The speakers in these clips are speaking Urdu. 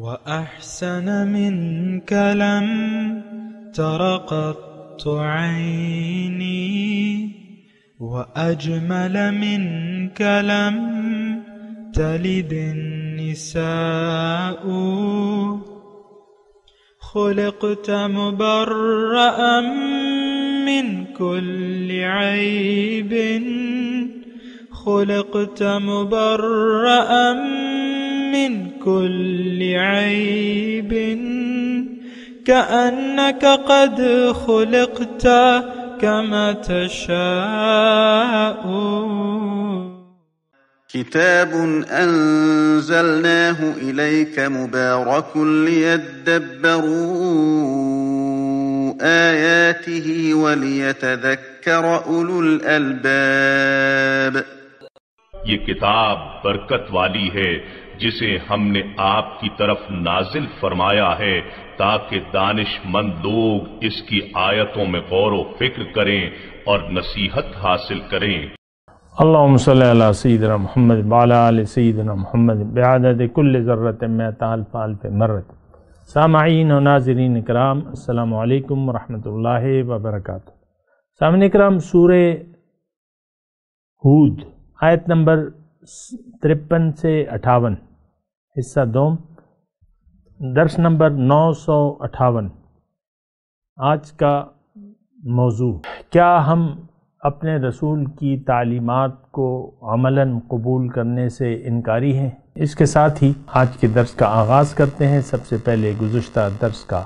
وأحسن منك لم تر قط عيني، وأجمل منك لم تلد النساء. خلقت مبرأ من كل عيب، خلقت مبرأ من كل عيب، كأنك قد خلقت كما تشاء. كتاب أنزلناه إليك مبارك ليدبروا آياته وليتذكر أولو الألباب. یہ کتاب برکت والی ہے جسے ہم نے آپ کی طرف نازل فرمایا ہے تاکہ دانش مند لوگ اس کی آیتوں میں غور و فکر کریں اور نصیحت حاصل کریں۔ اللہم صلی علی سیدنا محمد وعلی آل سیدنا محمد بعدد کل ذرۃ مئۃ الف الف مرۃ۔ سامعین و ناظرین اکرام، السلام علیکم ورحمۃ اللہ وبرکاتہ۔ سامعین اکرام، سورہ ہود آیت نمبر 53 سے 58، حصہ دوم، درس نمبر 958۔ آج کا موضوع، کیا ہم اپنے رسول کی تعلیمات کو عملاً قبول کرنے سے انکاری ہیں؟ اس کے ساتھ ہی آج کے درس کا آغاز کرتے ہیں۔ سب سے پہلے گزشتہ درس کا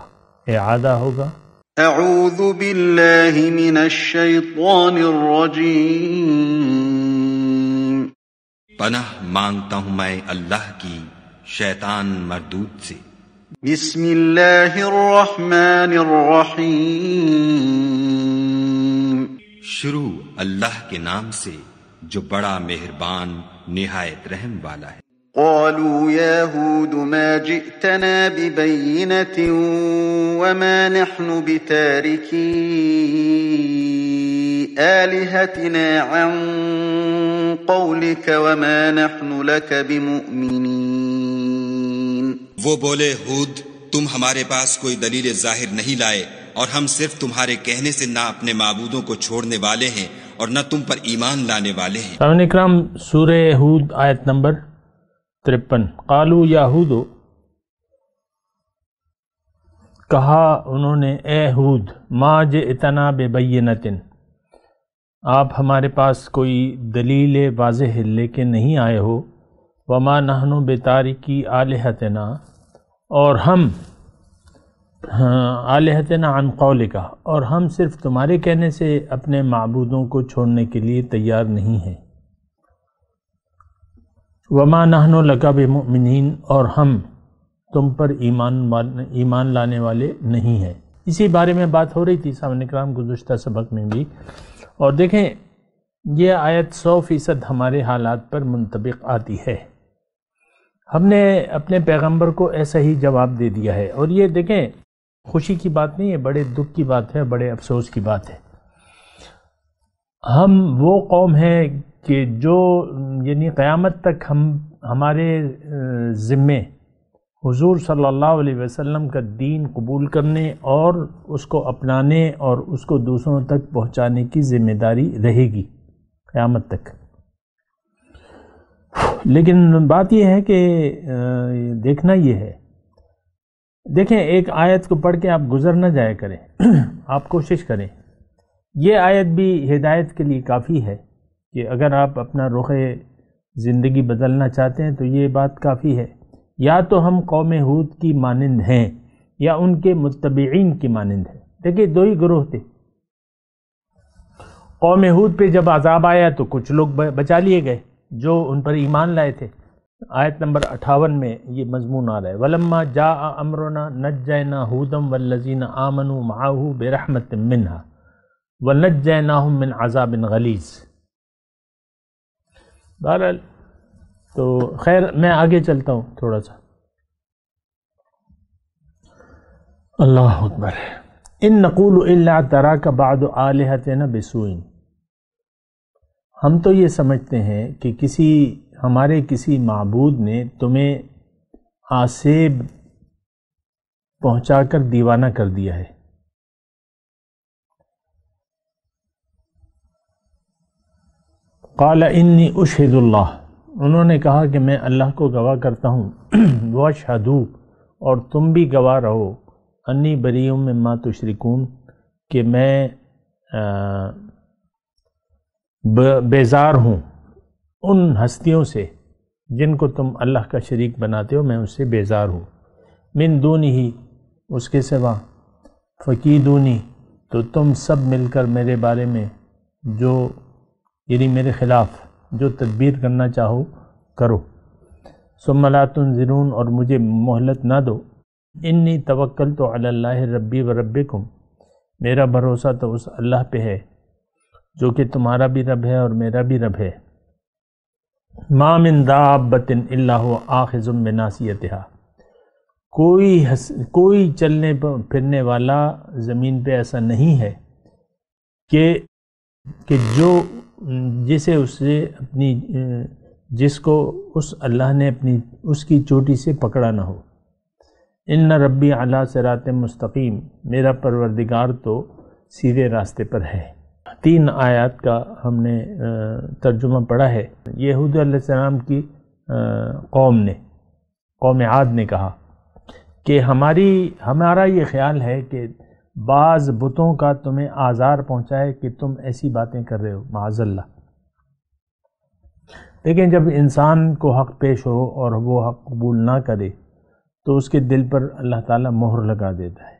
اعادہ ہوگا۔ اعوذ باللہ من الشیطان الرجیم۔ پناہ مانگتا ہوں میں اللہ کی شیطان مردود سے۔ بسم اللہ الرحمن الرحیم۔ شروع اللہ کے نام سے جو بڑا مہربان نہایت رحم والا ہے۔ قالوا يا هود ما جئتنا ببينة وما نحن بتاركي آلهتنا عن قولك وما نحن لك بمؤمنين۔ وہ بولے، ہود تم ہمارے پاس کوئی دلیل ظاہر نہیں لائے، اور ہم صرف تمہارے کہنے سے نہ اپنے معبودوں کو چھوڑنے والے ہیں اور نہ تم پر ایمان لانے والے ہیں۔ سامعین اکرام، سورہ ہود آیت نمبر 53۔ قالوا یا ہود، کہا انہوں نے، اے ہود، ما جئتنا ببینۃ، آپ ہمارے پاس کوئی دلیل واضح لے کے نہیں آئے ہو، وما نحن بتارکی آلہتنا، اور ہم آلہتنا عن قولک، اور ہم صرف تمہارے کہنے سے اپنے معبودوں کو چھوڑنے کے لیے تیار نہیں ہیں۔ وما نحن لک بمؤمنین، اور ہم تم پر ایمان لانے والے نہیں ہیں۔ اسی بارے میں بات ہو رہی تھی سامعین اکرام گزشتہ سبق میں بھی، اور دیکھیں یہ آیت 100% ہمارے حالات پر منطبق آتی ہے۔ ہم نے اپنے پیغمبر کو ایسا ہی جواب دے دیا ہے، اور یہ دیکھیں خوشی کی بات نہیں ہے، بڑے دکھ کی بات ہے، بڑے افسوس کی بات ہے۔ ہم وہ قوم ہیں کہ جو یعنی قیامت تک ہمارے ذمے حضور صلی اللہ علیہ وسلم کا دین قبول کرنے اور اس کو اپنانے اور اس کو دوسروں تک پہنچانے کی ذمہ داری رہے گی قیامت تک۔ لیکن بات یہ ہے کہ دیکھنا یہ ہے، دیکھیں ایک آیت کو پڑھ کے آپ گزر نہ جایا کریں، آپ کوشش کریں۔ یہ آیت بھی ہدایت کے لیے کافی ہے کہ اگر آپ اپنا رخ زندگی بدلنا چاہتے ہیں تو یہ بات کافی ہے۔ یا تو ہم قوم ہود کی مانند ہیں یا ان کے متبعین کی مانند ہیں۔ دیکھیں دو ہی گروہ تھے۔ قوم ہود پہ جب عذاب آیا تو کچھ لوگ بچا لیے گئے جو ان پر ایمان لائے تھے۔ آیت نمبر 58 میں یہ مضمون آ رہا ہے، وَلَمَّا جَاءَ أَمْرُنَا نَجَّيْنَا هُودًا وَالَّذِينَ آمَنُوا مَعَهُ بِرَحْمَةٍ مِّنْهَا وَنَجَّيْنَاهُم مِّنْ عَذَابٍ غَلِيظٍ۔ بہرحال تو خیر میں آگے چلتا ہوں تھوڑا سا۔ اللہ اکبر۔ ان نقول الا تراک بعد آلہتنا بسوء، ہم تو یہ سمجھتے ہیں کہ ہمارے کسی معبود نے تمہیں آسیب پہنچا کر دیوانہ کر دیا ہے۔ قال انی اشہد اللہ، انہوں نے کہا کہ میں اللہ کو گواہ کرتا ہوں، واشہدوا، اور تم بھی گواہ رہو، انی بریء مما تشرکون، کہ میں بیزار ہوں ان ہستیوں سے جن کو تم اللہ کا شریک بناتے ہو، میں اس سے بیزار ہوں، من دونہ، اس کے سوا، فکیدونی، تو تم سب مل کر میرے بارے میں جو یعنی میرے خلاف جو تدبیر کرنا چاہو کرو، ثم لا تنظرون، اور مجھے مہلت نہ دو، انی توکلت علی اللہ ربی و ربکم، میرا بھروسہ تو اس اللہ پہ ہے جو کہ تمہارا بھی رب ہے اور میرا بھی رب ہے، ما من دابۃ الا هو آخذ بناصیتھا، کوئی چلنے پھرنے والا زمین پہ ایسا نہیں ہے کہ جو جسے اس سے جس کو اس اللہ نے اس کی چوٹی سے پکڑا نہ ہو، ان ربی علی صراط مستقیم، میرا پروردگار تو سیدھے راستے پر ہے۔ 3 آیات کا ہم نے ترجمہ پڑھا ہے۔ یہ ہود علیہ السلام کی قوم عاد نے کہا کہ ہمارا یہ خیال ہے کہ بعض بتوں کا تمہیں آزار پہنچائے کہ تم ایسی باتیں کر رہے ہو، معاذ اللہ۔ لیکن جب انسان کو حق پیش ہو اور وہ حق قبول نہ کرے تو اس کے دل پر اللہ تعالیٰ مہر لگا دیتا ہے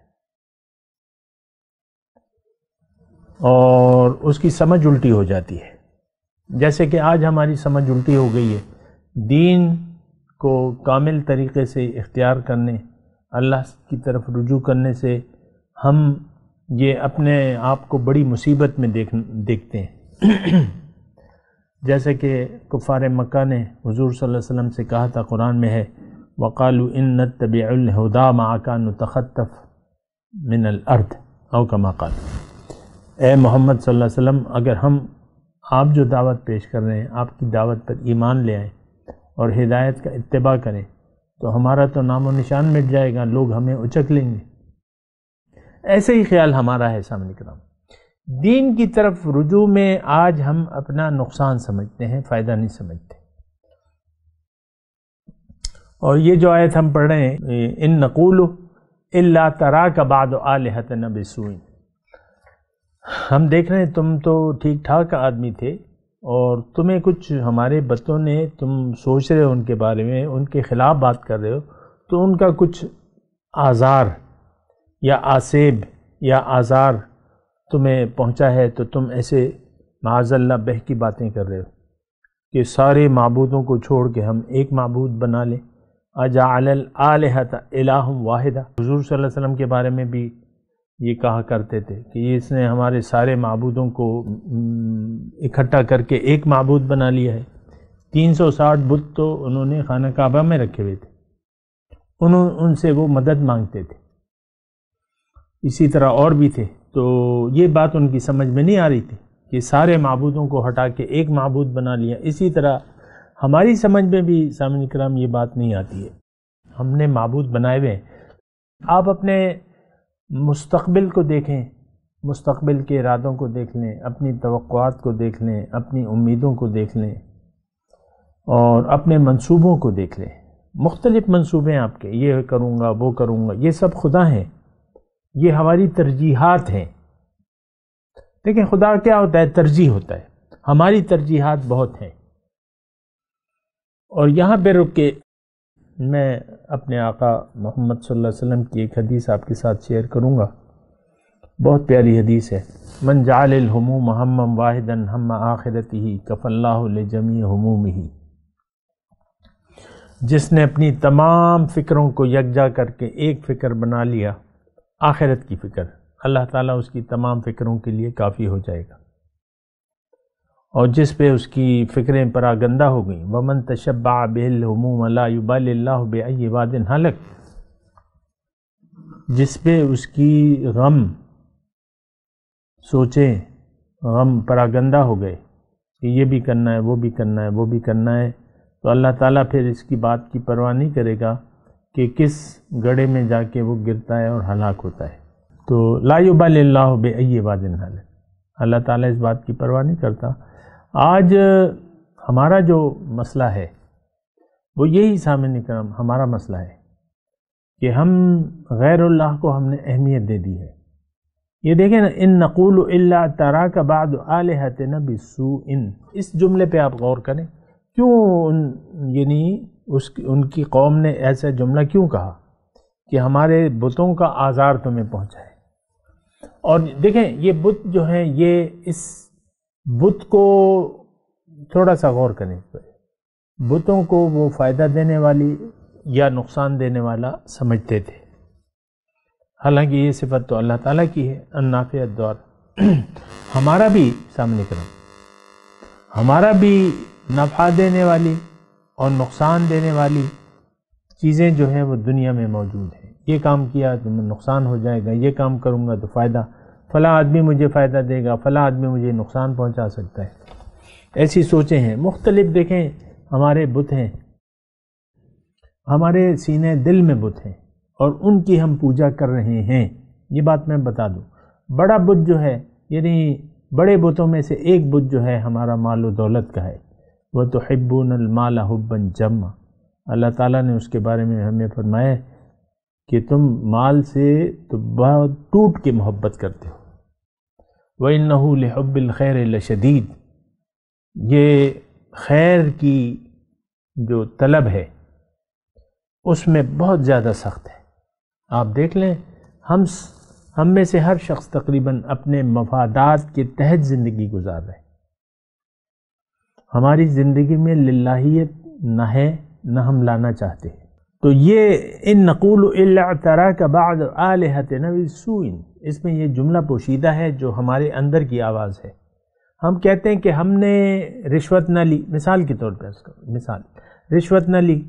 اور اس کی سمجھ الٹی ہو جاتی ہے، جیسے کہ آج ہماری سمجھ الٹی ہو گئی ہے۔ دین کو کامل طریقے سے اختیار کرنے، اللہ کی طرف رجوع کرنے سے ہم یہ اپنے آپ کو بڑی مصیبت میں دیکھتے ہیں، جیسے کہ کفار مکہ نے حضور صلی اللہ علیہ وسلم سے کہا تھا، قرآن میں ہے، وَقَالُوا إِن نَتَّبِعُ الْهُدَى مَعَكَ نُتَخَطَّفْ مِنَ الْأَرْضِ او کما قال، اے محمد صلی اللہ علیہ وسلم، اگر آپ جو دعوت پیش کر رہے ہیں، آپ کی دعوت پر ایمان لے آئیں اور ہدایت کا اتباع کریں تو ہمارا تو نام و نشان مٹ جائے گا، لوگ ہمیں اچک لیں گے۔ ایسے ہی خیال ہمارا ہے سامنے کرام۔ دین کی طرف رجوع میں آج ہم اپنا نقصان سمجھتے ہیں، فائدہ نہیں سمجھتے۔ اور یہ جو آیت ہم پڑھ رہے ہیں، ان نقول الا تراک بعد آلہتنا بسوء، ہم دیکھ رہے ہیں تم تو ٹھیک ٹھاک آدمی تھے اور تمہیں کچھ ہمارے بتوں نے، تم سوچ رہے ہو ان کے بارے میں، ان کے خلاف بات کر رہے ہو، تو ان کا کچھ آزار یا آسیب یا آزار تمہیں پہنچا ہے تو تم ایسے معاذ اللہ بہ کی باتیں کر رہے ہو کہ سارے معبودوں کو چھوڑ کے ہم ایک معبود بنا لیں۔ اجعل الآلہۃ الہ واحدہ، حضور صلی اللہ علیہ وسلم کے بارے میں بھی یہ کہا کرتے تھے کہ اس نے ہمارے سارے معبودوں کو اکٹھا کر کے ایک معبود بنا لیا ہے۔ 360 بت تو انہوں نے خانہ کعبہ میں رکھے ہوئے تھے، ان سے وہ مدد مانگتے تھے، اسی طرح اور بھی تھے۔ تو یہ بات ان کی سمجھ میں نہیں آ رہی تھی کہ سارے معبودوں کو ہٹا کے ایک معبود بنا لیا۔ اسی طرح ہماری سمجھ میں بھی سامعین کرام یہ بات نہیں آتی ہے، ہم نے معبود بنائے ہوئے ہیں۔ آپ اپنے مستقبل کو دیکھیں، مستقبل کے ارادوں کو دیکھ لیں، اپنی توقعات کو دیکھ لیں، اپنی امیدوں کو دیکھ لیں اور اپنے منصوبوں کو دیکھ لیں۔ مختلف منصوبے ہیں آپ کے، یہ کروں گا، وہ کروں گا، یہ سب خدا ہیں، یہ ہماری ترجیحات ہیں۔ لیکن خدا کیا ہوتا ہے؟ ترجیح ہوتا ہے۔ ہماری ترجیحات بہت ہیں۔ اور یہاں پہ رک کے میں اپنے آقا محمد صلی اللہ علیہ وسلم کی ایک حدیث آپ کے ساتھ شیئر کروں گا، بہت پیاری حدیث ہے۔ من جعل الہموم ہما واحدا ہم آخرتہ کفی اللہ لجمیع ہمومہ، جس نے اپنی تمام فکروں کو یکجا کر کے ایک فکر بنا لیا، آخرت کی فکر، اللہ تعالیٰ اس کی تمام فکروں کے لیے کافی ہو جائے گا۔ اور جس پہ اس کی فکریں پراگندہ ہو گئیں، وَمَن تَشَبَّعَ بِهِ الْهُمُومَ لَا يُبَالِ اللَّهُ بِأَيِّ وَادٍ هَلَكَ، جس پہ اس کی غم سوچیں، غم پراگندہ ہو گئے کہ یہ بھی کرنا ہے، وہ بھی کرنا ہے، وہ بھی کرنا ہے، تو اللہ تعالیٰ پھر اس کی بات کی پرواہ نہیں کرے گا کہ کس گڑھے میں جا کے وہ گرتا ہے اور ہلاک ہوتا ہے۔ تو لا یبالی اللہ بأی واد ہلک، اللہ تعالیٰ اس بات کی پرواہ نہیں کرتا۔ آج ہمارا جو مسئلہ ہے وہ یہی سامعین کرام ہمارا مسئلہ ہے کہ ہم غیر اللہ کو ہم نے اہمیت دے دی ہے۔ یہ دیکھیں نا، ان نقول الا تراک بعد آلہتنا بسوء، اس جملے پہ آپ غور کریں، کیوں یعنی ان کی قوم نے ایسا جملہ کیوں کہا کہ ہمارے بتوں کا آزار تمہیں پہنچا ہے۔ اور دیکھیں یہ بت جو ہیں، یہ اس بت کو تھوڑا سا غور کریں، بتوں کو وہ فائدہ دینے والی یا نقصان دینے والا سمجھتے تھے، حالانکہ یہ صفت تو اللہ تعالیٰ کی ہے، النافع الضار۔ ہمارا بھی سامنے کریں، ہمارا بھی نفع دینے والی اور نقصان دینے والی چیزیں جو ہیں وہ دنیا میں موجود ہیں۔ یہ کام کیا تو نقصان ہو جائے گا، یہ کام کروں گا تو فائدہ، فلاں آدمی مجھے فائدہ دے گا، فلاں آدمی مجھے نقصان پہنچا سکتا ہے، ایسی سوچیں ہیں مختلف۔ دیکھیں ہمارے بت ہیں، ہمارے سینے دل میں بت ہیں اور ان کی ہم پوجا کر رہے ہیں۔ یہ بات میں بتا دوں، بڑا بت جو ہے، یعنی بڑے بتوں میں سے ایک بت جو ہے ہمارا مال و دولت کا ہے، وَتُحِبُّونَ الْمَالَ حُبًّا جَمًّا، اللہ تعالیٰ نے اس کے بارے میں ہمیں فرمایا کہ تم مال سے تو بہت ٹوٹ کے محبت کرتے ہو۔ وَإِنَّهُ لِحُبِّ الْخَيْرِ لَشَدِيدٌ، یہ خیر کی جو طلب ہے اس میں بہت زیادہ سخت ہے۔ آپ دیکھ لیں، ہم میں سے ہر شخص تقریباً اپنے مفادات کے تحت زندگی گزار رہے ہیں۔ ہماری زندگی میں للہیت نہ ہے، نہ ہم لانا چاہتے ہیں۔ تو یہ ان نقول الا تراک بعد آلہتنا بسوء، اس میں یہ جملہ پوشیدہ ہے جو ہمارے اندر کی آواز ہے۔ ہم کہتے ہیں کہ ہم نے رشوت نہ لی، مثال کے طور پہ مثال، رشوت نہ لی،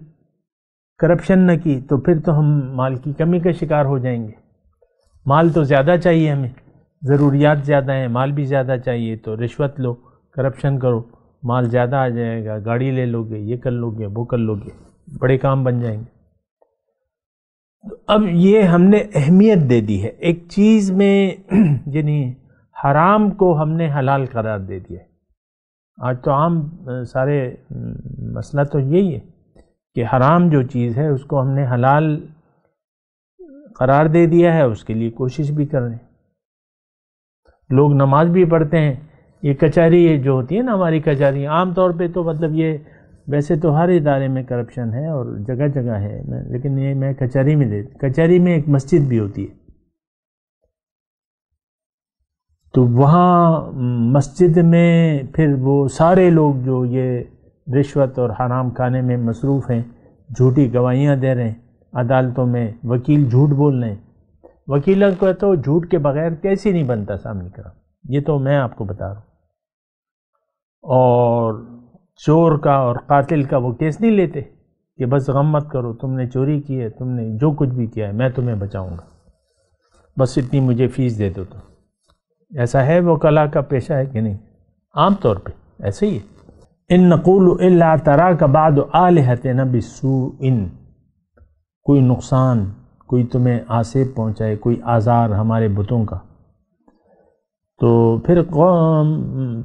کرپشن نہ کی، تو پھر تو ہم مال کی کمی کا شکار ہو جائیں گے۔ مال تو زیادہ چاہیے ہمیں، ضروریات زیادہ ہیں، مال بھی زیادہ چاہیے، تو رشوت لو، کرپشن کرو، مال زیادہ آ جائے گا، گاڑی لے لو گے، یہ کر لو گے، وہ کر لو گے، بڑے کام بن جائیں گے۔ اب یہ ہم نے اہمیت دے دی ہے ایک چیز میں، یعنی حرام کو ہم نے حلال قرار دے دیا ہے۔ آج تو عام سارے مسئلہ تو یہی ہے کہ حرام جو چیز ہے اس کو ہم نے حلال قرار دے دیا ہے، اس کے لیے کوشش بھی کر رہے ہیں۔ لوگ نماز بھی پڑھتے ہیں، یہ کچہری جو ہوتی ہے نا ہماری کچہری، عام طور پہ تو مطلب یہ ویسے تو ہر ادارے میں کرپشن ہے اور جگہ جگہ ہے، لیکن یہ میں کچہری میں کچہری میں ایک مسجد بھی ہوتی ہے، تو وہاں مسجد میں پھر وہ سارے لوگ جو یہ رشوت اور حرام کھانے میں مصروف ہیں، جھوٹی گواہیاں دے رہے ہیں عدالتوں میں، وکیل جھوٹ بول رہے ہیں۔ وکیلوں کو تو جھوٹ کے بغیر کیسے نہیں بنتا سامنے کرا، یہ تو میں آپ کو بتا رہا ہوں۔ اور چور کا اور قاتل کا وہ کیس نہیں لیتے کہ بس غم مت کرو، تم نے چوری کی ہے، تم نے جو کچھ بھی کیا ہے میں تمہیں بچاؤں گا، بس اتنی مجھے فیس دے دو۔ تو ایسا ہے وکلا کا پیشہ ہے کہ نہیں؟ عام طور پہ ایسے ہی ہے۔ ان نقول الا تراک بعد آلہتنا بسوء، کوئی نقصان، کوئی تمہیں آسیب پہنچائے، کوئی آزار ہمارے بتوں کا، تو پھر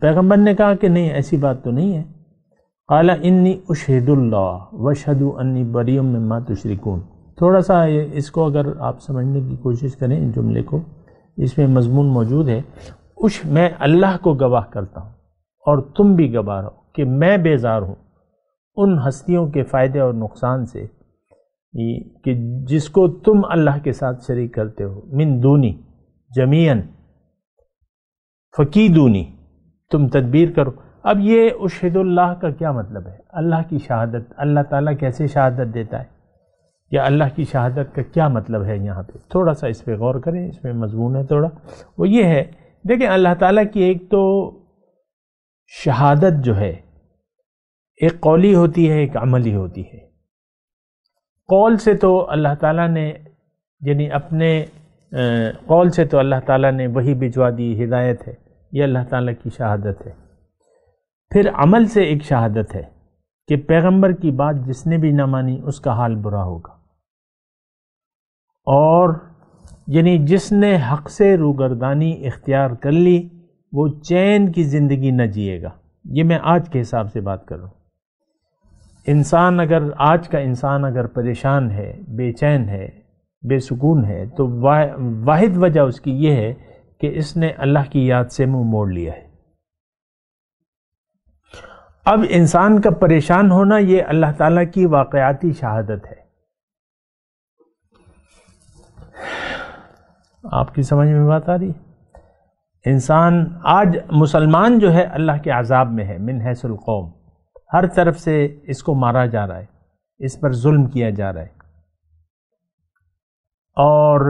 پیغمبر نے کہا کہ نہیں، ایسی بات تو نہیں ہے۔ قال انی اشہد اللہ واشہد انی بریء مما تشرکون۔ تھوڑا سا اس کو اگر آپ سمجھنے کی کوشش کریں ان جملے کو، اس میں مضمون موجود ہے۔ میں اللہ کو گواہ کرتا ہوں اور تم بھی گواہ رہو کہ میں بیزار ہوں ان ہستیوں کے فائدے اور نقصان سے کہ جس کو تم اللہ کے ساتھ شریک کرتے ہو، من دونی جمیعاً فقیدونی، تم تدبیر کرو۔ اب یہ اشہد اللہ کا کیا مطلب ہے؟ اللہ کی شہادت، اللہ تعالیٰ کیسے شہادت دیتا ہے، یا اللہ کی شہادت کا کیا مطلب ہے یہاں پہ؟ تھوڑا سا اس پہ غور کریں، اس میں مضمون ہے تھوڑا۔ وہ یہ ہے، دیکھیں اللہ تعالیٰ کی ایک تو شہادت جو ہے ایک قولی ہوتی ہے، ایک عملی ہوتی ہے۔ قول سے تو اللہ تعالیٰ نے، یعنی اپنے قول سے تو اللہ تعالیٰ نے وحی بھجوا دی، ہدایت ہے، یہ اللہ تعالیٰ کی شہادت ہے۔ پھر عمل سے ایک شہادت ہے کہ پیغمبر کی بات جس نے بھی نہ مانی اس کا حال برا ہوگا۔ اور یعنی جس نے حق سے روگردانی اختیار کر لی وہ چین کی زندگی نہ جیے گا. یہ میں آج کے حساب سے بات کر رہا ہوں. آج کا انسان اگر پریشان ہے، بے چین ہے، بے سکون ہے، تو واحد وجہ اس کی یہ ہے کہ اس نے اللہ کی یاد سے منہ موڑ لیا ہے. اب انسان کا پریشان ہونا یہ اللہ تعالیٰ کی واقعاتی شہادت ہے. آپ کی سمجھ میں بات آ رہی ہے؟ انسان آج مسلمان جو ہے اللہ کے عذاب میں ہے، من حیث القوم. ہر طرف سے اس کو مارا جا رہا ہے، اس پر ظلم کیا جا رہا ہے، اور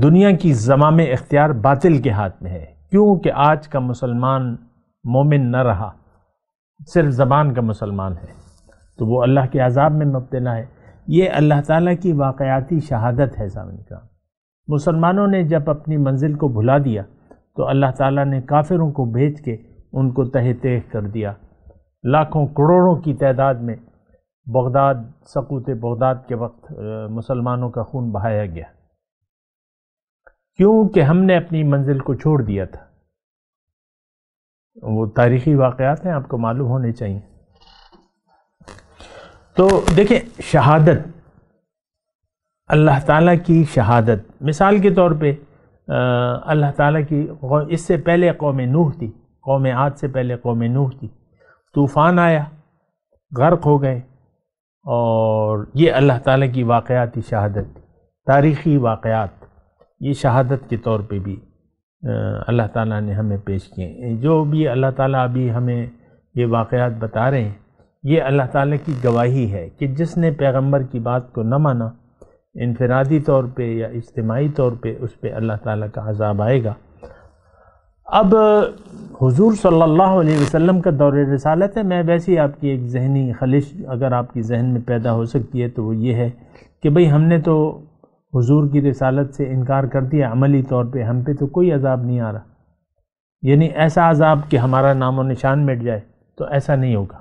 دنیا کی زمام اختیار باطل کے ہاتھ میں ہے. کیونکہ آج کا مسلمان مومن نہ رہا، صرف زبان کا مسلمان ہے، تو وہ اللہ کے عذاب میں مبتلا ہے. یہ اللہ تعالیٰ کی واقعاتی شہادت ہے. سامنے کا مسلمانوں نے جب اپنی منزل کو بھلا دیا تو اللہ تعالیٰ نے کافروں کو بھیج کے ان کو تہہ تیغ کر دیا. لاکھوں کروڑوں کی تعداد میں سقوط بغداد کے وقت مسلمانوں کا خون بہایا گیا، کیونکہ ہم نے اپنی منزل کو چھوڑ دیا تھا. وہ تاریخی واقعات ہیں، آپ کو معلوم ہونے چاہیے. تو دیکھیں، شہادت، اللہ تعالیٰ کی شہادت، مثال کے طور پہ اللہ تعالیٰ کی اس سے پہلے قوم نوح تھی، قوم عاد سے پہلے قوم نوح تھی. طوفان آیا، غرق ہو گئے، اور یہ اللہ تعالیٰ کی واقعاتی شہادت تھی. تاریخی واقعات یہ شہادت کے طور پہ بھی اللہ تعالیٰ نے ہمیں پیش کیے. جو بھی اللہ تعالیٰ ابھی ہمیں یہ واقعات بتا رہے ہیں، یہ اللہ تعالیٰ کی گواہی ہے کہ جس نے پیغمبر کی بات کو نہ مانا، انفرادی طور پہ یا اجتماعی طور پہ اس پہ اللہ تعالیٰ کا عذاب آئے گا. اب حضور صلی اللہ علیہ وسلم کا دور رسالت ہے. میں ویسے ہی آپ کی ایک ذہنی خلش اگر آپ کی ذہن میں پیدا ہو سکتی ہے تو وہ یہ ہے کہ بھئی ہم نے تو حضور کی رسالت سے انکار کر دیا، عملی طور پہ ہم پہ تو کوئی عذاب نہیں آ رہا. یعنی ایسا عذاب کہ ہمارا نام و نشان مٹ جائے، تو ایسا نہیں ہوگا.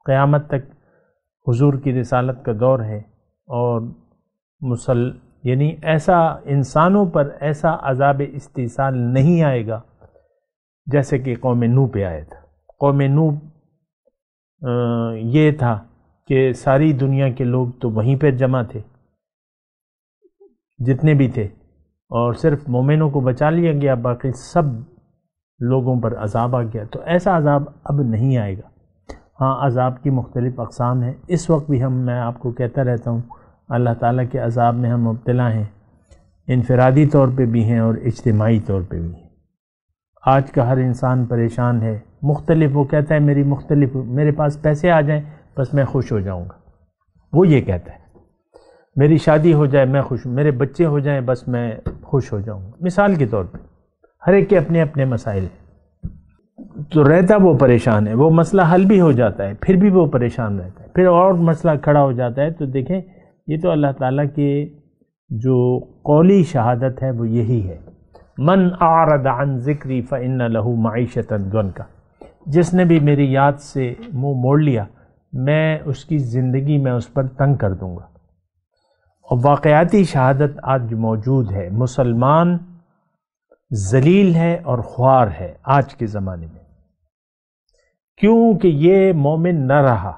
قیامت تک حضور کی رسالت کا دور ہے، اور یعنی ایسا انسانوں پر ایسا عذاب استحصال نہیں آئے گا جیسے کہ قوم نوح پہ آیا تھا. قوم نوح یہ تھا کہ ساری دنیا کے لوگ تو وہیں پہ جمع تھے، جتنے بھی تھے، اور صرف مومنوں کو بچا لیا گیا، باقی سب لوگوں پر عذاب آ گیا. تو ایسا عذاب اب نہیں آئے گا. ہاں، عذاب کی مختلف اقسام ہیں. اس وقت بھی میں آپ کو کہتا رہتا ہوں، اللہ تعالیٰ کے عذاب میں ہم مبتلا ہیں، انفرادی طور پہ بھی ہیں اور اجتماعی طور پہ بھی ہیں. آج کا ہر انسان پریشان ہے، مختلف. وہ کہتا ہے میرے پاس پیسے آ جائیں بس میں خوش ہو جاؤں گا. وہ یہ کہتا ہے میری شادی ہو جائے میں خوش ہوں، میرے بچے ہو جائیں بس میں خوش ہو جاؤں گا. مثال کے طور پہ ہر ایک کے اپنے اپنے مسائل ہیں. تو رہتا وہ پریشان ہے، وہ مسئلہ حل بھی ہو جاتا ہے، پھر بھی وہ پریشان رہتا ہے، پھر اور مسئلہ کھڑا ہو جاتا ہے. تو دیکھیں، یہ تو اللہ تعالیٰ کے جو قولی شہادت ہے وہ یہی ہے. من اعرض عن ذکری فإن له معیشۃ ضنکا. جس نے بھی میری یاد سے منہ موڑ لیا، میں اس کی زندگی میں اس پر تنگ کر دوں گا. اور واقعاتی شہادت آج موجود ہے. مسلمان ذلیل ہے اور خوار ہے آج کے زمانے میں، کیونکہ یہ مومن نہ رہا،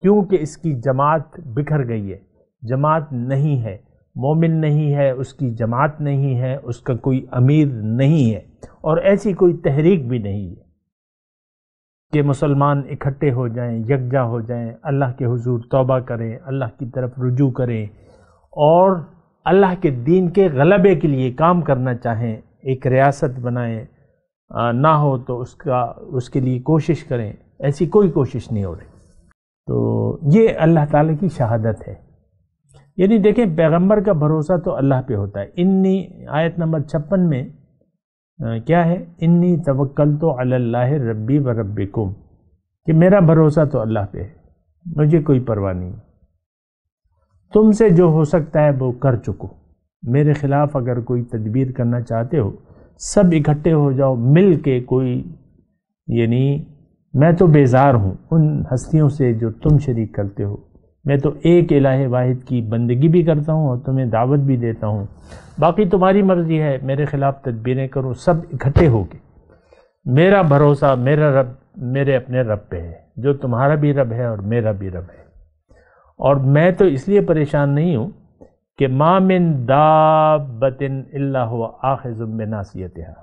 کیونکہ اس کی جماعت بکھر گئی ہے. جماعت نہیں ہے، مومن نہیں ہے، اس کی جماعت نہیں ہے، اس کا کوئی امیر نہیں ہے، اور ایسی کوئی تحریک بھی نہیں ہے کہ مسلمان اکٹھے ہو جائیں، یکجا ہو جائیں، اللہ کے حضور توبہ کریں، اللہ کی طرف رجوع کریں، اور اللہ کے دین کے غلبے کے لیے کام کرنا چاہیں، ایک ریاست بنائیں. نہ ہو تو اس کے لیے کوشش کریں. ایسی کوئی کوشش نہیں ہو رہی. تو یہ اللہ تعالیٰ کی شہادت ہے. یعنی دیکھیں، پیغمبر کا بھروسہ تو اللہ پہ ہوتا ہے. آیت نمبر 56 میں کیا ہے؟ انی توکلت علی اللہ ربی و ربکم، کہ میرا بھروسہ تو اللہ پہ ہے، مجھے کوئی پرواہ نہیں. تم سے جو ہو سکتا ہے وہ کر چکو. میرے خلاف اگر کوئی تدبیر کرنا چاہتے ہو، سب اکٹھے ہو جاؤ مل کے. یعنی میں تو بیزار ہوں ان ہستیوں سے جو تم شریک کرتے ہو. میں تو ایک الہ واحد کی بندگی بھی کرتا ہوں اور تمہیں دعوت بھی دیتا ہوں، باقی تمہاری مرضی ہے، میرے خلاف تدبیریں کرو، سب اکٹھے ہو کے۔ میرا بھروسہ میرا رب، میرے اپنے رب پہ ہے جو تمہارا بھی رب ہے اور میرا بھی رب ہے، اور میں تو اس لیے پریشان نہیں ہوں کہ ما من دابۃ الا هو آخذ بناصیتها،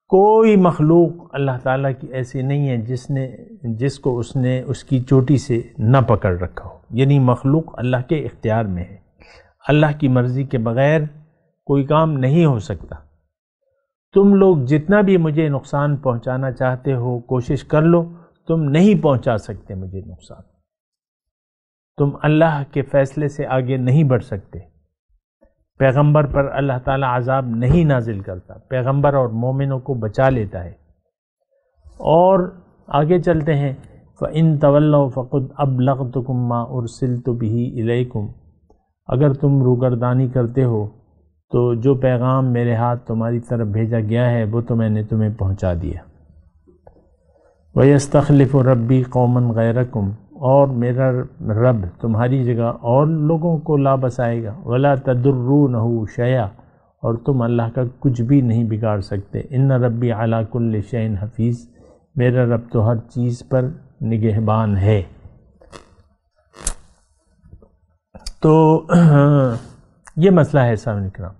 کوئی مخلوق اللہ تعالیٰ کی ایسی نہیں ہے جس کو اس نے اس کی چوٹی سے نہ پکڑ رکھا ہو، یعنی مخلوق اللہ کے اختیار میں ہے، اللہ کی مرضی کے بغیر کوئی کام نہیں ہو سکتا۔ تم لوگ جتنا بھی مجھے نقصان پہنچانا چاہتے ہو کوشش کر لو، تم نہیں پہنچا سکتے مجھے نقصان، تم اللہ کے فیصلے سے آگے نہیں بڑھ سکتے۔ پیغمبر پر اللہ تعالیٰ عذاب نہیں نازل کرتا، پیغمبر اور مومنوں کو بچا لیتا ہے۔ اور آگے چلتے ہیں، فَإِن تَوَلَّوْا فَقُدْ أَبْلَغْتُكُمْ مَا أُرْسِلْتُ بِهِ إِلَيْكُمْ، اگر تم روگردانی کرتے ہو تو جو پیغام میرے ہاتھ تمہاری طرف بھیجا گیا ہے وہ تو میں نے تمہیں پہنچا دیا۔ وَيَسْتَخْلِفُ رَبِّي قَوْمًا غَيْرَكُمْ، اور میرا رب تمہاری جگہ اور لوگوں کو لا بسائے گا۔ وَلَا تَضُرُّونَهُ شَيْئًا، اور تم اللہ کا کچھ بھی نہیں بگاڑ سکتے۔ إِنَّ رَبِّي عَلَى كُلِّ شَيْءٍ حَفِيظٌ، میرا رب تو ہر چیز پر نگہبان ہے۔ تو یہ مسئلہ ہے سامعین کرام۔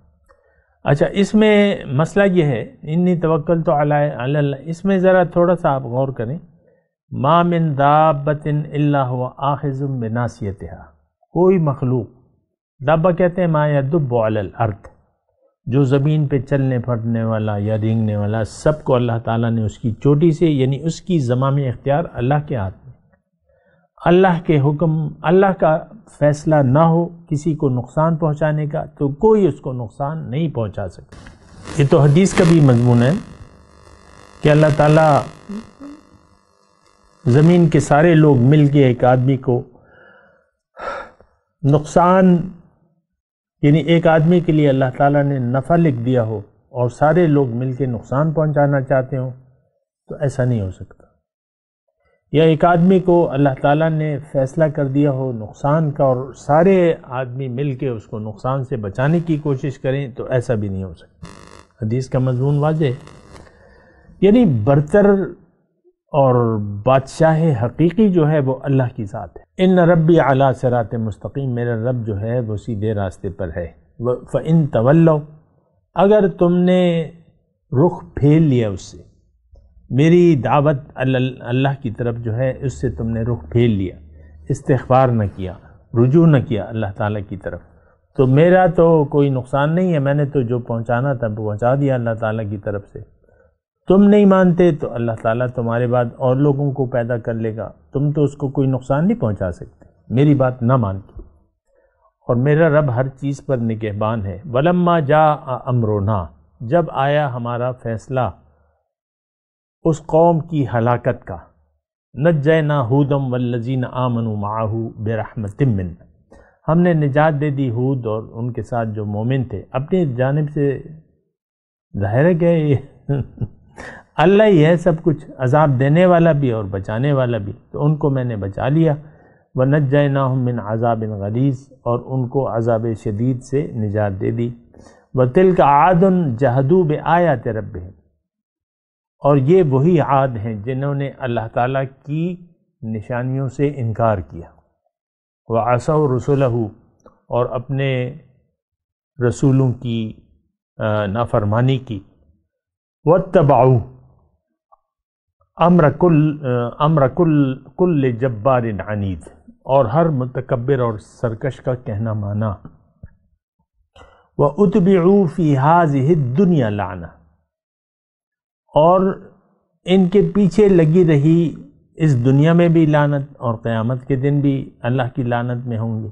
اچھا، اس میں مسئلہ یہ ہے، انی توکلت علی اللہ، اس میں ذرا تھوڑا سا آپ غور کریں، ما من دابۃ الا هو آخذ بناصیتها، کوئی مخلوق، دابہ کہتے ہیں ما یدب علی الارض، جو زمین پہ چلنے پھرنے والا یا رینگنے والا، سب کو اللہ تعالیٰ نے اس کی چوٹی سے، یعنی اس کی زمام اختیار اللہ کے ہاتھ میں، اللہ کے حکم، اللہ کا فیصلہ نہ ہو کسی کو نقصان پہنچانے کا تو کوئی اس کو نقصان نہیں پہنچا سکتا۔ یہ تو حدیث کا بھی مضمون ہے کہ اللہ تعالیٰ زمین کے سارے لوگ مل کے ایک آدمی کو نقصان، یعنی ایک آدمی کے لیے اللہ تعالیٰ نے نفع لکھ دیا ہو اور سارے لوگ مل کے نقصان پہنچانا چاہتے ہوں تو ایسا نہیں ہو سکتا، یا ایک آدمی کو اللہ تعالیٰ نے فیصلہ کر دیا ہو نقصان کا اور سارے آدمی مل کے اس کو نقصان سے بچانے کی کوشش کریں تو ایسا بھی نہیں ہو سکتا۔ حدیث کا مضمون واضح ہے، یعنی برتر اور بادشاہ حقیقی جو ہے وہ اللہ کی ذات ہے۔ ان ربی علی صراط مستقیم، میرا رب جو ہے وہ سیدھے راستے پر ہے۔ فَإِن تَوَلَّوْا، اگر تم نے رخ پھیر لیا اس سے، میری دعوت اللہ کی طرف جو ہے اس سے تم نے رخ پھیر لیا، استغفار نہ کیا، رجوع نہ کیا اللہ تعالیٰ کی طرف، تو میرا تو کوئی نقصان نہیں ہے، میں نے تو جو پہنچانا تھا پہنچا دیا اللہ تعالیٰ کی طرف سے۔ تم نہیں مانتے تو اللہ تعالیٰ تمہارے بعد اور لوگوں کو پیدا کر لے گا، تم تو اس کو کوئی نقصان نہیں پہنچا سکتے میری بات نہ مان کے، اور میرا رب ہر چیز پر نگہبان ہے۔ وَلَمَّا جَاءَ أَمْرُنَا، جب آیا ہمارا فیصلہ اس قوم کی ہلاکت کا، نجینا ہودم والذین آمنوا معہ برحمت منا، ہم نے نجات دے دی ہود اور ان کے ساتھ جو مومن تھے اپنی جانب سے۔ ظاہر ہے کہ اللہ ہی ہے سب کچھ، عذاب دینے والا بھی اور بچانے والا بھی، تو ان کو میں نے بچا لیا۔ وَنَجَّيْنَاهُم مِّنْ عَذَابٍ غَلِيظٍ، اور ان کو عذاب شدید سے نجات دے دی۔ وَتِلْكَ عَادٌ جَحَدُوا بِآيَاتِ رَبِّهِمْ، اور یہ وہی عاد ہیں جنہوں نے اللہ تعالیٰ کی نشانیوں سے انکار کیا۔ وَعَصَوْا رُسُلَهُ، اور اپنے رسولوں کی نافرمانی کی۔ وَاتَّبَعُوا امر کل جبار عنید، اور ہر متکبر اور سرکش کا کہنا مانا۔ وَأُتْبِعُوا فِي هَذِهِ الدُّنْيَا لَعْنَةً، اور ان کے پیچھے لگی رہی اس دنیا میں بھی لعنت اور قیامت کے دن بھی اللہ کی لعنت میں ہوں گے۔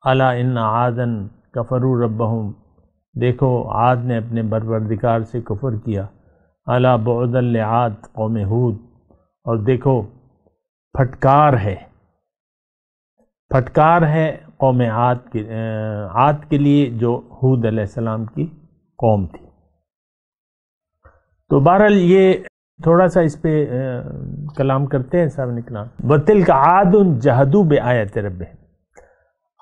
الا ان عادا کفروا ربهم، دیکھو عاد نے اپنے پروردگار سے کفر کیا۔ الا بعدا لعاد قوم ہود، اور دیکھو پھٹکار ہے قوم عاد کے لیے جو ہود علیہ السلام کی قوم تھی۔ تو بہرحال یہ تھوڑا سا اس پہ کلام کرتے ہیں صاحب نکلام. وَتِلْكَ عَادٌ جَحَدُوا بِآيَاتِ رَبِّهِمْ.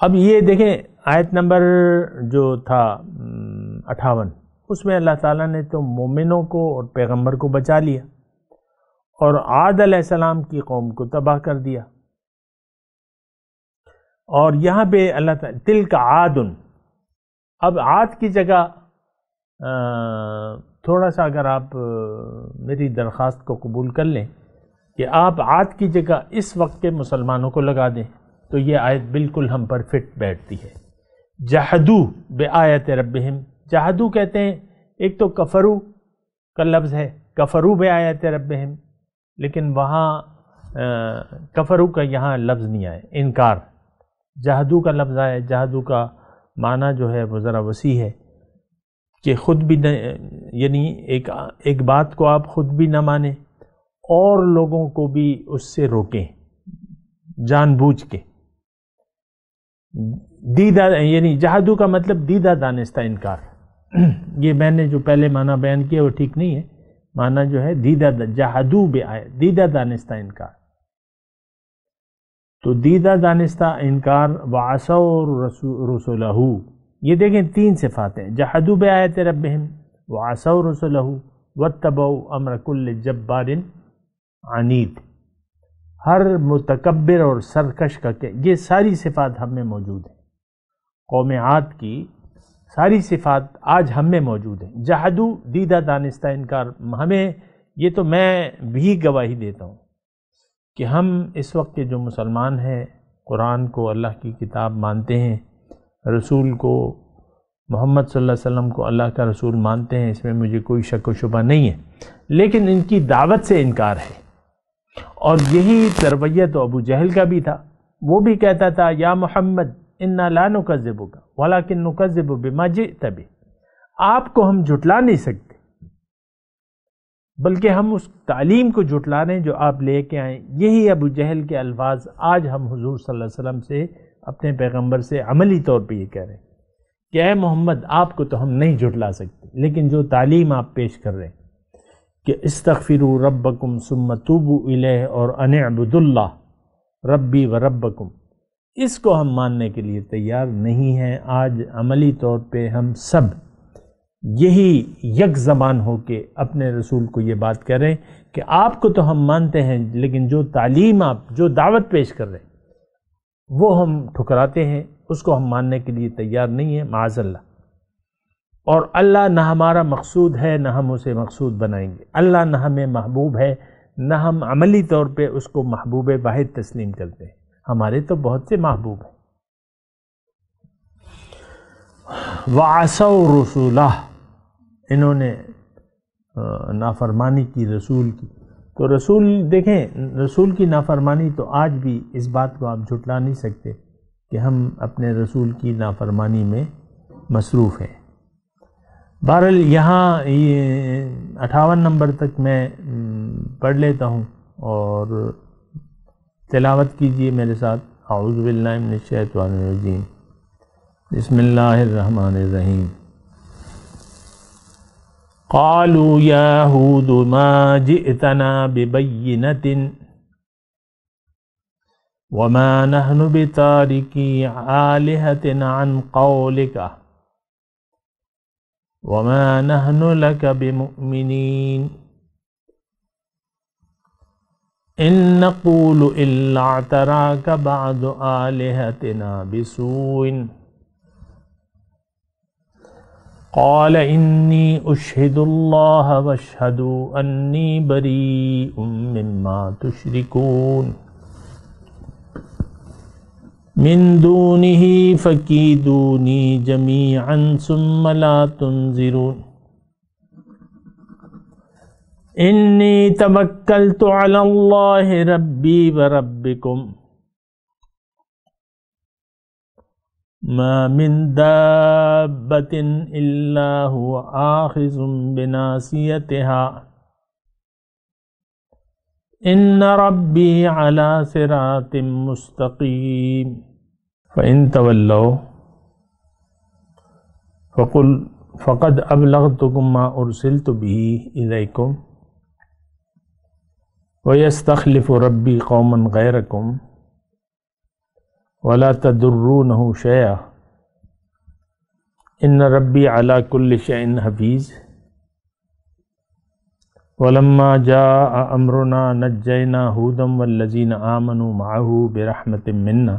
اب یہ دیکھیں آیت نمبر جو تھا 58، اس میں اللہ تعالیٰ نے تو مومنوں کو اور پیغمبر کو بچا لیا اور عاد علیہ السلام کی قوم کو تباہ کر دیا. اور یہاں پہ اللہ تعالیٰ تِلْكَ عَادٌ، اب عاد کی جگہ تھوڑا سا اگر آپ میری درخواست کو قبول کر لیں کہ آپ عاد کی جگہ اس وقت کے مسلمانوں کو لگا دیں تو یہ آیت بالکل ہم پر فٹ بیٹھتی ہے. جہدو بآیت ربہم، جہدو کہتے ہیں، ایک تو کفرو کا لفظ ہے، کفرو بآیت ربہم، لیکن وہاں کفرو کا یہاں لفظ نہیں آیا، انکار. جہدو کا لفظ آیا. جہدو کا معنی جو ہے وہ ذرا وسیع ہے کہ خود بھی یعنی ایک بات کو آپ خود بھی نہ مانیں اور لوگوں کو بھی اس سے روکیں جان بوجھ کے. دیدہ یعنی جہادو کا مطلب دیدہ دانستہ انکار. یہ میں نے جو پہلے معنی بیان کیا وہ ٹھیک نہیں ہے. معنی جو ہے دیدہ جہادو دیدہ دانستہ انکار. تو دیدہ دانستہ انکار وعصوا رسولہ، یہ دیکھیں 3 صفات ہیں. جحدوا بآیات ربہم وعصوا رسلہ واتبعوا امر کل جبار عنید. ہر متکبر اور سرکش کا یہ ساری صفات ہم میں موجود ہیں. قوم عاد کی ساری صفات آج ہم میں موجود ہیں. جحدو دیدہ دانستہ انکار. ہمیں یہ تو میں بھی گواہی دیتا ہوں کہ ہم اس وقت کے جو مسلمان ہیں قرآن کو اللہ کی کتاب مانتے ہیں، رسول کو محمد صلی اللہ علیہ وسلم کو اللہ کا رسول مانتے ہیں، اس میں مجھے کوئی شک و شبہ نہیں ہے، لیکن ان کی دعوت سے انکار ہے. اور یہی تربیت ابو جہل کا بھی تھا. وہ بھی کہتا تھا یا محمد انا لا نکذبک ولکن نکذب بما جئت بہ. آپ کو ہم جھٹلا نہیں سکتے بلکہ ہم اس تعلیم کو جھٹلا رہے ہیں جو آپ لے کے آئیں. یہی ابو جہل کے الفاظ آج ہم حضور صلی اللہ علیہ وسلم سے، اپنے پیغمبر سے عملی طور پہ یہ کہہ رہے ہیں کہ اے محمد آپ کو تو ہم نہیں جھٹلا سکتے، لیکن جو تعلیم آپ پیش کر رہے ہیں کہ استغفروا ربکم ثم توبوا الیہ اور ان اعبدوا اللہ ربی و ربکم، اس کو ہم ماننے کے لیے تیار نہیں ہیں. آج عملی طور پہ ہم سب یہی یک زبان ہو کے اپنے رسول کو یہ بات کہہ رہے ہیں کہ آپ کو تو ہم مانتے ہیں، لیکن جو تعلیم آپ جو دعوت پیش کر رہے ہیں وہ ہم ٹھکراتے ہیں، اس کو ہم ماننے کے لیے تیار نہیں ہیں معاذ اللہ. اور اللہ نہ ہمارا مقصود ہے نہ ہم اسے مقصود بنائیں گے. اللہ نہ ہمیں محبوب ہے نہ ہم عملی طور پہ اس کو محبوب واحد تسلیم کرتے ہیں. ہمارے تو بہت سے محبوب ہیں. وَعَصَوْا رُسُولَهُ، انہوں نے نافرمانی کی رسول کی. تو رسول دیکھیں، رسول کی نافرمانی تو آج بھی اس بات کو آپ جھٹلا نہیں سکتے کہ ہم اپنے رسول کی نافرمانی میں مصروف ہیں. بہرحال یہاں 58 نمبر تک میں پڑھ لیتا ہوں اور تلاوت کیجئے میرے ساتھ. اعوذ باللہ من الشیطان الرجیم، بسم اللہ الرحمن الرحیم. قالوا یا ہود ما جئتنا ببینۃ وما نحن بتارکی آلہتنا عن قولک وما نحن لك بمؤمنين إن نقول إلا اعتراك بعض آلهتنا بسوء قال إني أشهد الله واشهدوا أني بريء مما تشركون من دونه فكيدوني جميعا ثم لا تنظرون إني توكلت على الله ربي وربكم ما من دابة إلا هو آخذ بناصيتها إن ربي على صراط مستقيم فإن تولوا فقل فقد أبلغتكم ما أرسلت به إليكم وَيَسْتَخْلِفُ رَبِّي قَوْمًا غَيْرَكُمْ وَلَا تَضُرُّونَهُ شَيْئًا إِنَّ رَبِّي عَلَى كُلِّ شَيْءٍ حَفِيظٌ وَلَمَّا جَاءَ أَمْرُنَا نَجَّيْنَا هُودًا وَالَّذِينَ آمَنُوا مَعَهُ بِرَحْمَةٍ مِنَّا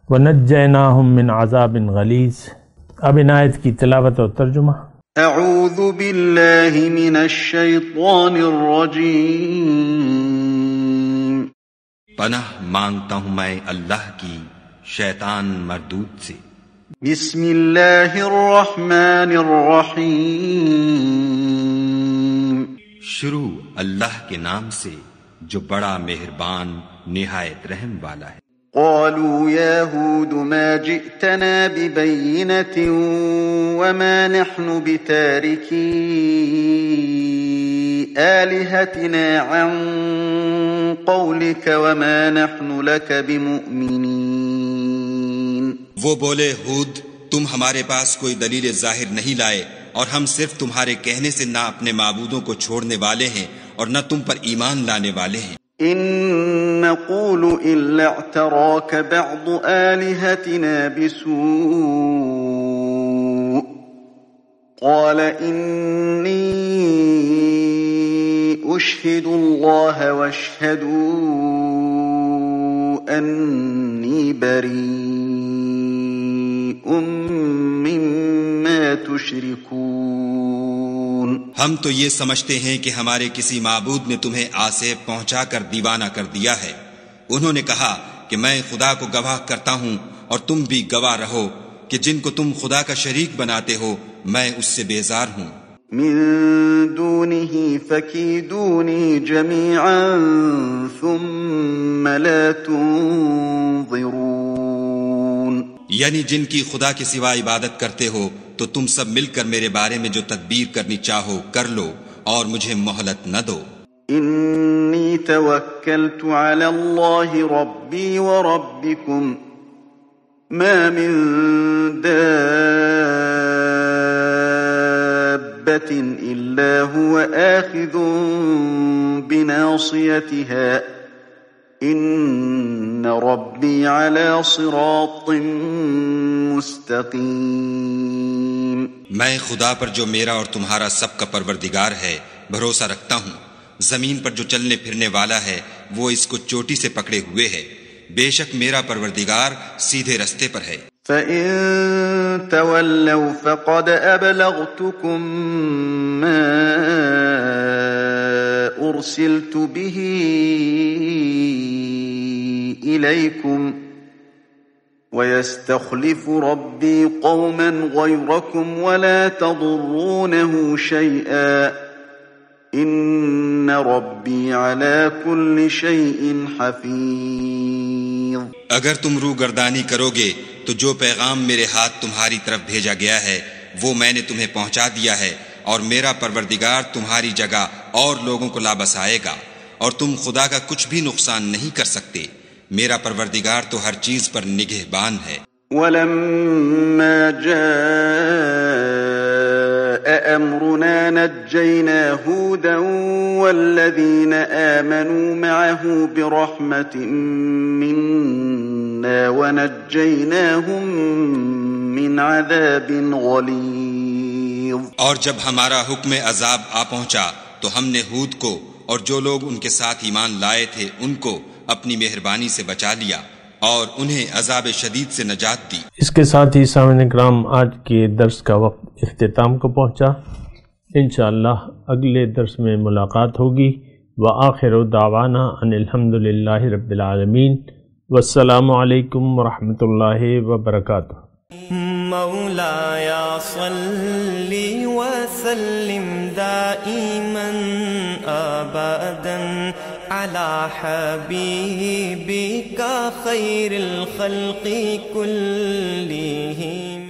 وَنَجَّيْنَاهُم مِّنْ عَذَابٍ غَلِيظٍ۔ اب ان آیت کی تلاوت اور ترجمہ۔ اعوذ باللہ من الشیطان الرجیم۔ پناہ مانگتا ہوں میں اللہ کی شیطان مردود سے۔ بسم اللہ الرحمن الرحیم۔ شروع اللہ کے نام سے جو بڑا مہربان نہایت رحم والا ہے۔ قالوا يا هود ما جئتنا ببينة وما نحن بتاركي آلهتنا عن قولك وما نحن لك بمؤمنين۔ وہ بولے ہود تم ہمارے پاس کوئی دلیل ظاہر نہیں لائے اور ہم صرف تمہارے کہنے سے نہ اپنے معبودوں کو چھوڑنے والے ہیں اور نہ تم پر ایمان لانے والے ہیں۔ إن نقول إلا اعتراك بعض آلهتنا بسوء قال إني أشهد الله واشهدوا أني بريء مما تشركون۔ ہم تو یہ سمجھتے ہیں کہ ہمارے کسی معبود نے تمہیں آسیب پہنچا کر دیوانہ کر دیا ہے۔ انہوں نے کہا کہ میں خدا کو گواہ کرتا ہوں اور تم بھی گواہ رہو کہ جن کو تم خدا کا شریک بناتے ہو میں اس سے بیزار ہوں۔ من دونه فكيدوني جميعا ثم لا تنظرون۔ یعنی جن کی خدا کے سوا عبادت کرتے ہو تو تم سب مل کر میرے بارے میں جو تدبیر کرنی چاہو کر لو اور مجھے مہلت نہ دو۔ انی توکلت علی اللہ ربی وربکم ما من دابۃ الا هو آخذ بناصیتها ان ربی علی صراط مستقیم۔ میں خدا پر جو میرا اور تمہارا سب کا پروردگار ہے بھروسہ رکھتا ہوں۔ زمین پر جو چلنے پھرنے والا ہے وہ اس کو چوٹی سے پکڑے ہوئے ہے۔ بے شک میرا پروردگار سیدھے رستے پر ہے۔ فَإِن تَوَلَّوْا فَقَدْ أَبْلَغْتُكُم مَّا أُرْسِلْتُ بِهِ إِلَيْكُمْ وَيَسْتَخْلِفُ رَبِّي قَوْمًا غَيْرَكُمْ وَلَا تَضُرُّونَهُ شَيْئًا إِنَّ رَبِّي عَلَى كُلِّ شَيْءٍ حَفِيظٌ۔ اگر تم روگردانی کرو گے تو جو پیغام میرے ہاتھ تمہاری طرف بھیجا گیا ہے وہ میں نے تمہیں پہنچا دیا ہے اور میرا پروردگار تمہاری جگہ اور لوگوں کو لابس آئے گا اور تم خدا کا کچھ بھی نقصان نہیں کر سکتے۔ میرا پروردگار تو ہر چیز پر نگہبان ہے۔ وَلَمَّا جَاءَ أَمْرُنَا نَجَّيْنَا هُودًا وَالَّذِينَ آمَنُوا مَعَهُ بِرَحْمَةٍ مِنَّا وَنَجَّيْنَاهُم مِّنْ عَذَابٍ غَلِيظٍ۔ اور جب ہمارا حکم عذاب آ پہنچا تو ہم نے ہود کو اور جو لوگ ان کے ساتھ ایمان لائے تھے ان کو اپنی مہربانی سے بچا لیا اور انہیں عذاب شدید سے نجات دی۔ اس کے ساتھ ہی سامعین کرام آج کے درس کا وقت اختتام کو پہنچا۔ انشاءاللہ اگلے درس میں ملاقات ہوگی۔ وآخر دعوانا ان الحمدللہ رب العالمین۔ والسلام علیکم ورحمۃ اللہ وبرکاتہ۔ مولایا صلی وسلم دائما ابدا على حبيبك خير الخلق كلهم۔